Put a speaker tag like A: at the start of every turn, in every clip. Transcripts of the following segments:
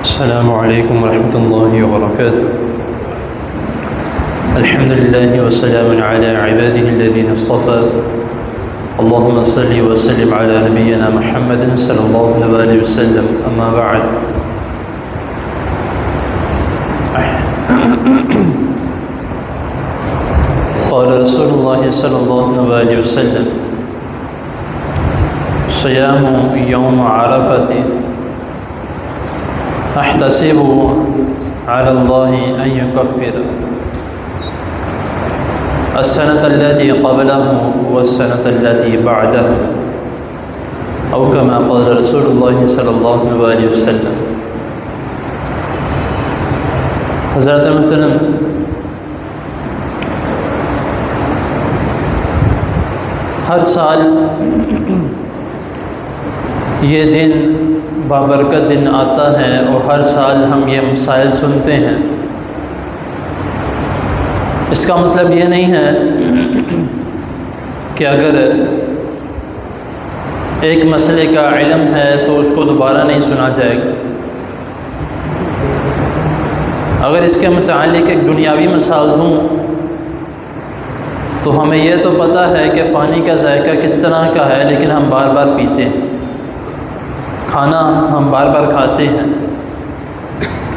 A: السلام علیکم ورحمۃ اللہ وبرکاتہ۔ الحمد للہ وسلام علی عباده الذین اصطفى، اللهم صل وسلم علی نبینا محمد صلی اللہ علیہ وسلم، اما بعد۔ قال رسول اللہ صلی اللہ علیہ وسلم: صیام یوم عرفۃ احتسب علی اللہ ان یکفر السنة التي قبله والسنة التي بعده، او كما قال رسول اللہ صلی اللہ علیہ وسلم۔ حضرت محترم، ہر سال یہ دن بابرکت دن آتا ہے اور ہر سال ہم یہ مسائل سنتے ہیں۔ اس کا مطلب یہ نہیں ہے کہ اگر ایک مسئلے کا علم ہے تو اس کو دوبارہ نہیں سنا جائے گا۔ اگر اس کے متعلق ایک دنیاوی مثال دوں تو ہمیں یہ تو پتہ ہے کہ پانی کا ذائقہ کس طرح کا ہے، لیکن ہم بار بار پیتے ہیں۔ کھانا ہم بار بار کھاتے ہیں۔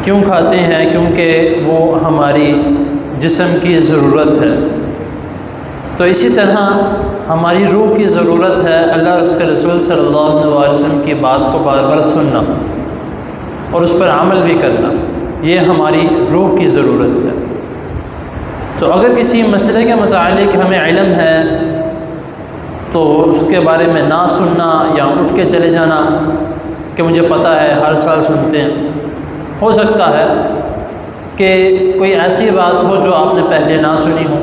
A: کیوں کھاتے ہیں؟ کیونکہ وہ ہماری جسم کی ضرورت ہے۔ تو اسی طرح ہماری روح کی ضرورت ہے اللہ اور اس کے رسول صلی اللہ علیہ وسلم کی بات کو بار بار سننا اور اس پر عمل بھی کرنا، یہ ہماری روح کی ضرورت ہے۔ تو اگر کسی مسئلے کے متعلق ہمیں علم ہے تو اس کے بارے میں نہ سننا یا اٹھ کے چلے جانا کہ مجھے پتہ ہے، ہر سال سنتے ہیں۔ ہو سکتا ہے کہ کوئی ایسی بات ہو جو آپ نے پہلے نہ سنی ہو۔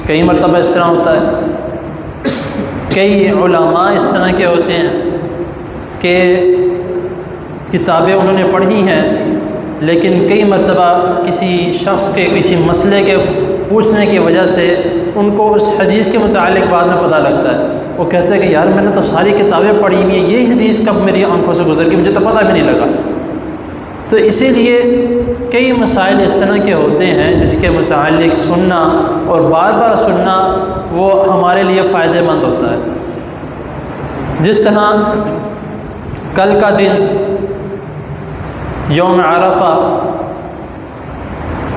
A: کئی مرتبہ اس طرح ہوتا ہے، کئی علماء اس طرح کے ہوتے ہیں کہ کتابیں انہوں نے پڑھی ہیں، لیکن کئی مرتبہ کسی شخص کے کسی مسئلے کے پوچھنے کی وجہ سے ان کو اس حدیث کے متعلق بعد میں پتہ لگتا ہے۔ وہ کہتے ہیں کہ یار میں نے تو ساری کتابیں پڑھی ہوئی ہیں، یہ حدیث کب میری آنکھوں سے گزر گئی، مجھے تو پتہ بھی نہیں لگا۔ تو اسی لیے کئی مسائل اس طرح کے ہوتے ہیں جس کے متعلق سننا اور بار بار سننا وہ ہمارے لیے فائدہ مند ہوتا ہے۔ جس طرح کل کا دن یوم عرفہ،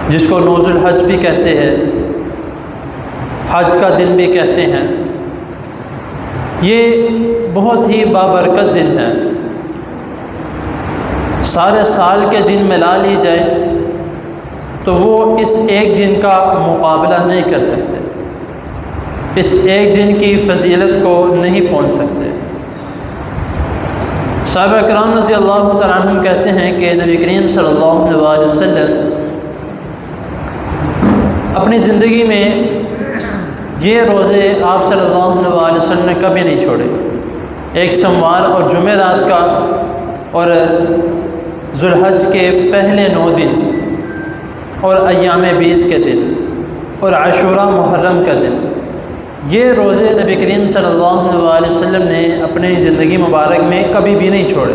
A: جس کو نوز الحج بھی کہتے ہیں، حج کا دن بھی کہتے ہیں، یہ بہت ہی بابرکت دن ہے۔ سارے سال کے دن ملا لی جائے تو وہ اس ایک دن کا مقابلہ نہیں کر سکتے، اس ایک دن کی فضیلت کو نہیں پہنچ سکتے۔ صحابہ کرام رضی اللہ تعالیٰ عنہم کہتے ہیں کہ نبی کریم صلی اللہ علیہ وسلم اپنی زندگی میں یہ روزے آپ صلی اللہ علیہ وسلم نے کبھی نہیں چھوڑے، ایک سوموار اور جمعرات کا اور ذوالحج کے پہلے 9 دن اور ایام 20 کے دن اور عاشوراء محرم کا دن، یہ روزے نبی کریم صلی اللہ علیہ وسلم نے اپنی زندگی مبارک میں کبھی بھی نہیں چھوڑے۔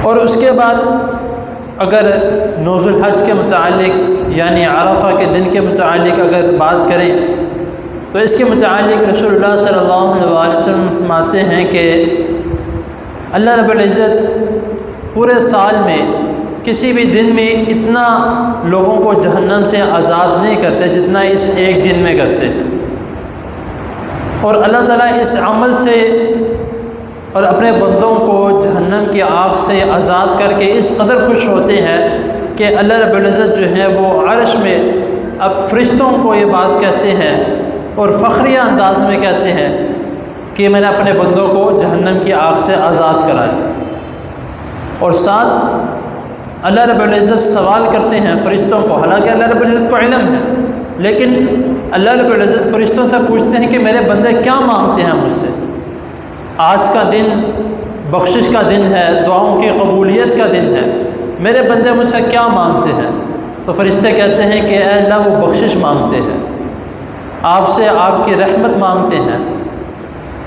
A: اور اس کے بعد اگر نوز الحج کے متعلق یعنی عرفہ کے دن کے متعلق اگر بات کریں تو اس کے متعلق رسول اللہ صلی اللہ علیہ وسلم فرماتے ہیں کہ اللہ رب العزت پورے سال میں کسی بھی دن میں اتنا لوگوں کو جہنم سے آزاد نہیں کرتے جتنا اس ایک دن میں کرتے ہیں، اور اللہ تعالیٰ اس عمل سے اور اپنے بندوں کو جہنم کی آگ سے آزاد کر کے اس قدر خوش ہوتے ہیں کہ اللہ رب العزت جو ہے وہ عرش میں اب فرشتوں کو یہ بات کہتے ہیں اور فخریہ انداز میں کہتے ہیں کہ میں نے اپنے بندوں کو جہنم کی آگ سے آزاد کرا لیا۔ اور ساتھ اللہ رب العزت سوال کرتے ہیں فرشتوں کو، حالانکہ اللہ رب العزت کو علم ہے، لیکن اللہ رب العزت فرشتوں سے پوچھتے ہیں کہ میرے بندے کیا مانگتے ہیں مجھ سے؟ آج کا دن بخشش کا دن ہے، دعاؤں کی قبولیت کا دن ہے، میرے بندے مجھ سے کیا مانگتے ہیں؟ تو فرشتے کہتے ہیں کہ اے اللہ وہ بخشش مانگتے ہیں، آپ سے آپ کی رحمت مانگتے ہیں۔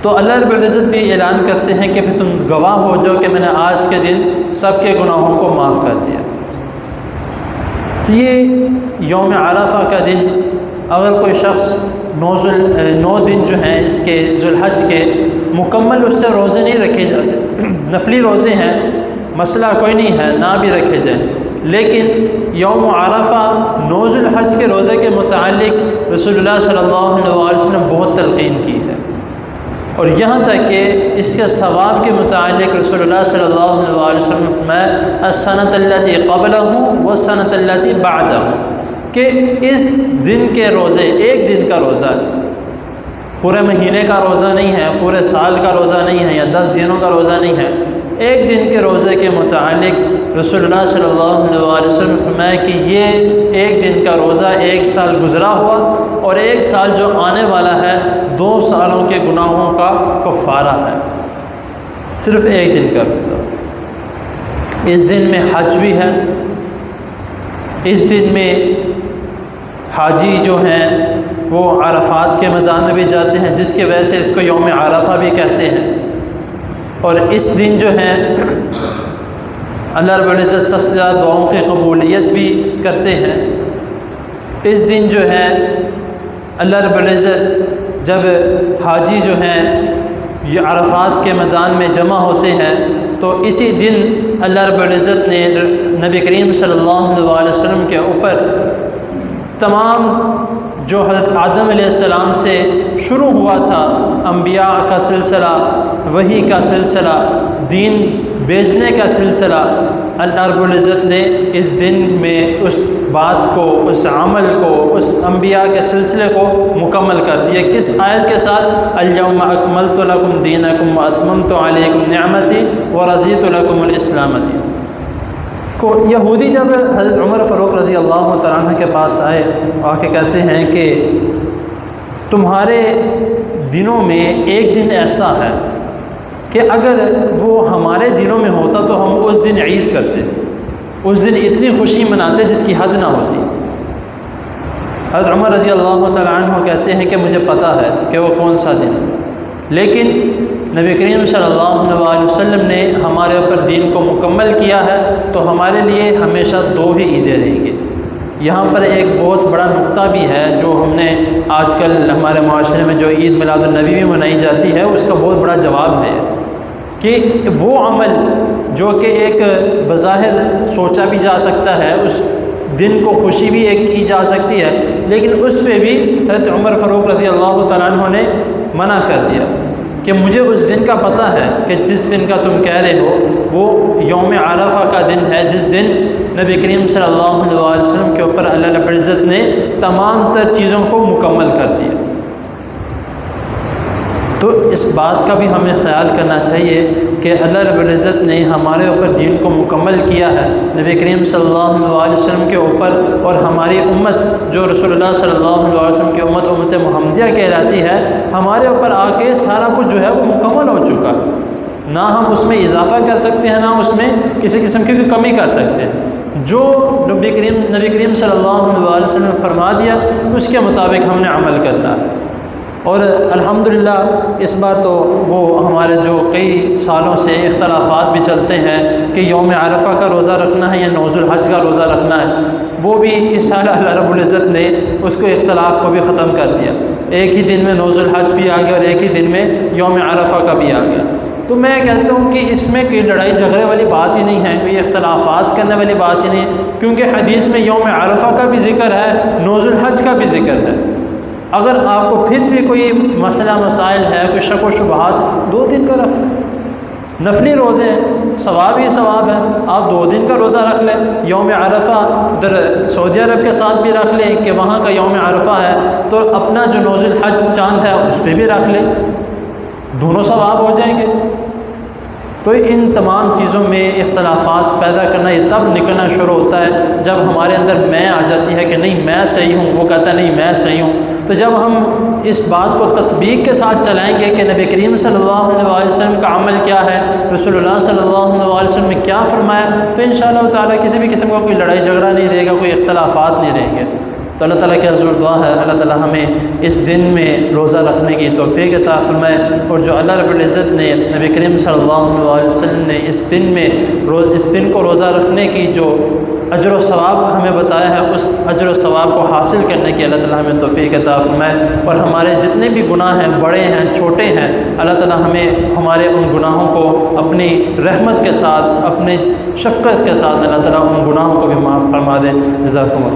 A: تو اللہ رب العزت بھی اعلان کرتے ہیں کہ پھر تم گواہ ہو جاؤ کہ میں نے آج کے دن سب کے گناہوں کو معاف کر دیا۔ یہ یوم عرفہ کا دن اگر کوئی شخص 9 دن جو ہیں اس کے ذو الحج کے مکمل اس سے روزے نہیں رکھے جاتے، نفلی روزے ہیں، مسئلہ کوئی نہیں ہے، نہ بھی رکھے جائیں، لیکن یوم عرفہ 9 ذو الحج کے روزے کے متعلق رسول اللہ صلی اللہ علیہ وسلم بہت تلقین کی ہے، اور یہاں تک کہ اس کے ثواب کے متعلق رسول اللہ صلی اللہ علیہ وسلم نے فرمایا السنۃ التی قبلہ والسنۃ التی بعدہ، کہ اس دن کے روزے، ایک دن کا روزہ، پورے مہینے کا روزہ نہیں ہے، پورے سال کا روزہ نہیں ہے، یا 10 دنوں کا روزہ نہیں ہے، ایک دن کے روزے کے متعلق رسول اللہ صلی اللہ علیہ وسلم نے فرمایا کہ یہ ایک دن کا روزہ 1 سال گزرا ہوا، اور 1 سال جو آنے والا ہے 2 سالوں کے گناہوں کا کفارہ ہے، صرف ایک دن کا روزہ۔ اس دن میں حج بھی ہے، اس دن میں حاجی جو ہیں وہ عرفات کے میدان میں بھی جاتے ہیں، جس کی وجہ سے اس کو یوم عرفہ بھی کہتے ہیں، اور اس دن جو ہے اللہ رب العزت سب سے زیادہ دعاؤں کی قبولیت بھی کرتے ہیں۔ اس دن جو ہے اللہ رب العزت جب حاجی جو ہیں یہ عرفات کے میدان میں جمع ہوتے ہیں، تو اسی دن اللہ رب العزت نے نبی کریم صلی اللہ علیہ وسلم کے اوپر تمام جو حضرت آدم علیہ السلام سے شروع ہوا تھا انبیاء کا سلسلہ، وحی کا سلسلہ، دین بیچنے کا سلسلہ، اللہ رب العزت نے اس دن میں اس بات کو، اس عمل کو، اس انبیاء کے سلسلے کو مکمل کر دیا۔ کس آیت کے ساتھ؟ الیوم اکملت لکم دینکم واتممت علیکم نعمتی ورضیت لکم الاسلام دینا۔ کو یہودی جب حضرت عمر فاروق رضی اللہ تعالیٰ عنہ کے پاس آئے، آ کے کہتے ہیں کہ تمہارے دنوں میں ایک دن ایسا ہے کہ اگر وہ ہمارے دنوں میں ہوتا تو ہم اس دن عید کرتے، اس دن اتنی خوشی مناتے جس کی حد نہ ہوتی۔ حضرت عمر رضی اللہ تعالیٰ عنہ کہتے ہیں کہ مجھے پتہ ہے کہ وہ کون سا دن، لیکن نبی کریم صلی اللہ علیہ وسلم نے ہمارے اوپر دین کو مکمل کیا ہے، تو ہمارے لیے ہمیشہ 2 ہی عیدیں رہیں گی۔ یہاں پر ایک بہت بڑا نقطہ بھی ہے جو ہم نے آج کل ہمارے معاشرے میں جو عید میلاد النبی بھی منائی جاتی ہے، اس کا بہت بڑا جواب ہے کہ وہ عمل جو کہ ایک بظاہر سوچا بھی جا سکتا ہے، اس دن کو خوشی بھی ایک کی جا سکتی ہے، لیکن اس پہ بھی حضرت عمر فاروق رضی اللہ تعالیٰ عنہ نے منع کر دیا کہ مجھے اس دن کا پتہ ہے کہ جس دن کا تم کہہ رہے ہو وہ یوم عرفہ کا دن ہے، جس دن نبی کریم صلی اللہ علیہ وسلم کے اوپر اللہ رب العزت نے تمام تر چیزوں کو مکمل کر دیا۔ تو اس بات کا بھی ہمیں خیال کرنا چاہیے کہ اللہ رب العزت نے ہمارے اوپر دین کو مکمل کیا ہے، نبی کریم صلی اللہ علیہ وسلم کے اوپر، اور ہماری امت جو رسول اللہ صلی اللہ علیہ وسلم کی امت محمدیہ کہلاتی ہے، ہمارے اوپر آ کے سارا کچھ جو ہے وہ مکمل ہو چکا، نہ ہم اس میں اضافہ کر سکتے ہیں، نہ اس میں کسی قسم کی کمی کر سکتے ہیں۔ جو نبی کریم صلی اللہ علیہ وسلم نے فرما دیا اس کے مطابق ہم نے عمل کرنا ہے۔ اور الحمدللہ اس بار تو وہ ہمارے جو کئی سالوں سے اختلافات بھی چلتے ہیں کہ یوم عرفہ کا روزہ رکھنا ہے یا 9 ذو الحج کا روزہ رکھنا ہے، وہ بھی اس سال اللہ رب العزت نے اس کو اختلاف کو بھی ختم کر دیا۔ ایک ہی دن میں 9 ذو الحج بھی آ گیا اور ایک ہی دن میں یوم عرفہ کا بھی آ گیا۔ تو میں کہتا ہوں کہ اس میں کوئی لڑائی جھگڑے والی بات ہی نہیں ہے، کوئی اختلافات کرنے والی بات ہی نہیں ہے، کیونکہ حدیث میں یوم عرفہ کا بھی ذکر ہے، 9 ذو الحج کا بھی ذکر ہے۔ اگر آپ کو پھر بھی کوئی مسئلہ مسائل ہے، کوئی شک و شبہات، 2 دن کا رکھ لیں، نفلی روزے ہیں، ثواب ہی ثواب ہے، آپ 2 دن کا روزہ رکھ لیں۔ یوم عرفہ ادھر سعودی عرب کے ساتھ بھی رکھ لیں کہ وہاں کا یوم عرفہ ہے، تو اپنا جو 9 ذو الحج چاند ہے اس پہ بھی رکھ لیں، دونوں ثواب ہو جائیں گے۔ تو ان تمام چیزوں میں اختلافات پیدا کرنا یہ تب نکلنا شروع ہوتا ہے جب ہمارے اندر میں آ جاتی ہے کہ نہیں میں صحیح ہوں، وہ کہتا ہے نہیں میں صحیح ہوں۔ تو جب ہم اس بات کو تطبیق کے ساتھ چلائیں گے کہ نبی کریم صلی اللہ علیہ وسلم کا عمل کیا ہے، رسول اللہ صلی اللہ علیہ وسلم نے کیا فرمایا، تو انشاءاللہ تعالیٰ کسی بھی قسم کا کوئی لڑائی جھگڑا نہیں رہے گا، کوئی اختلافات نہیں رہیں گے۔ تو اللہ تعالیٰ کی حضور دعا ہے اللہ تعالیٰ ہمیں اس دن میں روزہ رکھنے کی توفیق عطا فرمائے، اور جو اللہ رب العزت نے نبی کریم صلی اللہ علیہ وسلم نے اس دن کو روزہ رکھنے کی جو اجر و ثواب ہمیں بتایا ہے، اس اجر و ثواب کو حاصل کرنے کی اللہ تعالیٰ ہمیں توفیق عطا فرمائے، اور ہمارے جتنے بھی گناہ ہیں، بڑے ہیں چھوٹے ہیں، اللہ تعالیٰ ہمیں ہمارے ان گناہوں کو اپنی رحمت کے ساتھ، اپنی شفقت کے ساتھ اللہ تعالیٰ ان گناہوں کو بھی معاف فرما دے۔ جزاکم اللہ۔